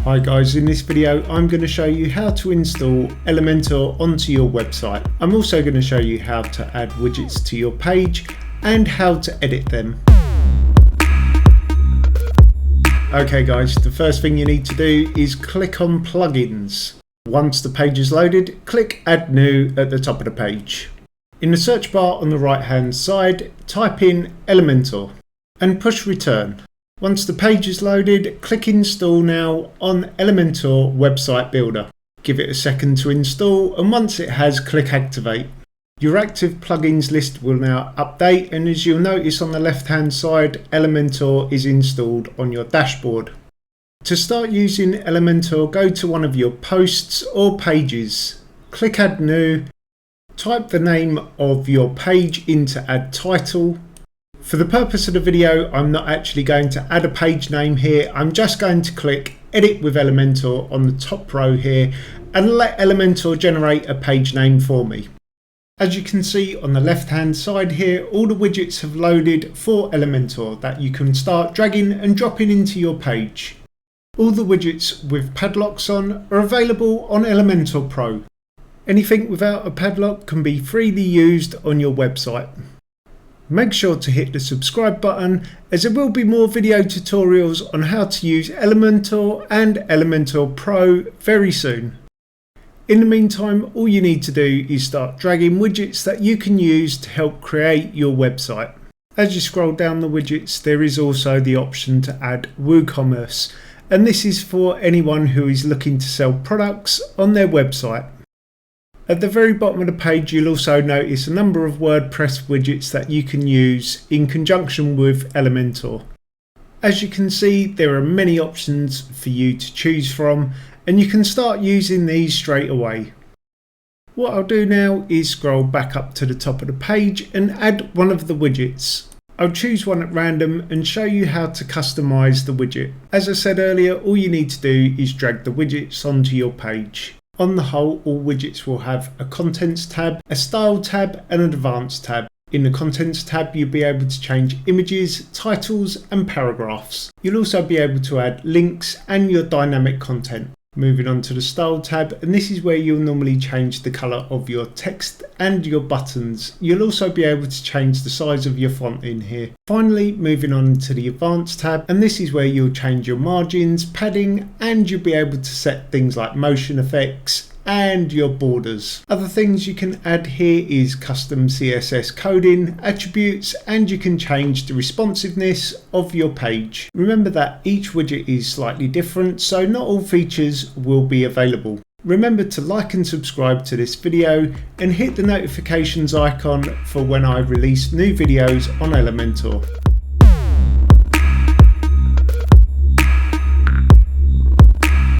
Hi guys, in this video I'm going to show you how to install Elementor onto your website. I'm also going to show you how to add widgets to your page and how to edit them. Okay guys, the first thing you need to do is click on plugins. Once the page is loaded, click add new at the top of the page. In the search bar on the right hand side, type in Elementor and push return. Once the page is loaded, click install now on Elementor website builder. Give it a second to install, and once it has, click activate. Your active plugins list will now update, and as you'll notice on the left hand side, Elementor is installed on your dashboard. To start using Elementor, go to one of your posts or pages. Click add new, type the name of your page into add title. For the purpose of the video, I'm not actually going to add a page name here. I'm just going to click edit with Elementor on the top row here and let Elementor generate a page name for me. As you can see on the left hand side here, all the widgets have loaded for Elementor that you can start dragging and dropping into your page. All the widgets with padlocks on are available on Elementor Pro. Anything without a padlock can be freely used on your website. Make sure to hit the subscribe button, as there will be more video tutorials on how to use Elementor and Elementor Pro very soon. In the meantime, all you need to do is start dragging widgets that you can use to help create your website. As you scroll down the widgets, there is also the option to add WooCommerce, and this is for anyone who is looking to sell products on their website. At the very bottom of the page, you'll also notice a number of WordPress widgets that you can use in conjunction with Elementor. As you can see, there are many options for you to choose from, and you can start using these straight away. What I'll do now is scroll back up to the top of the page and add one of the widgets. I'll choose one at random and show you how to customize the widget. As I said earlier, all you need to do is drag the widgets onto your page. On the whole, all widgets will have a Contents tab, a Style tab and an Advanced tab. In the Contents tab, you'll be able to change images, titles and paragraphs. You'll also be able to add links and your dynamic content. Moving on to the Style tab, and this is where you'll normally change the colour of your text and your buttons. You'll also be able to change the size of your font in here. Finally, moving on to the Advanced tab, and this is where you'll change your margins, padding, and you'll be able to set things like motion effects and your borders. Other things you can add here is custom CSS coding, attributes, and you can change the responsiveness of your page. Remember that each widget is slightly different, so not all features will be available. Remember to like and subscribe to this video and hit the notifications icon for when I release new videos on Elementor.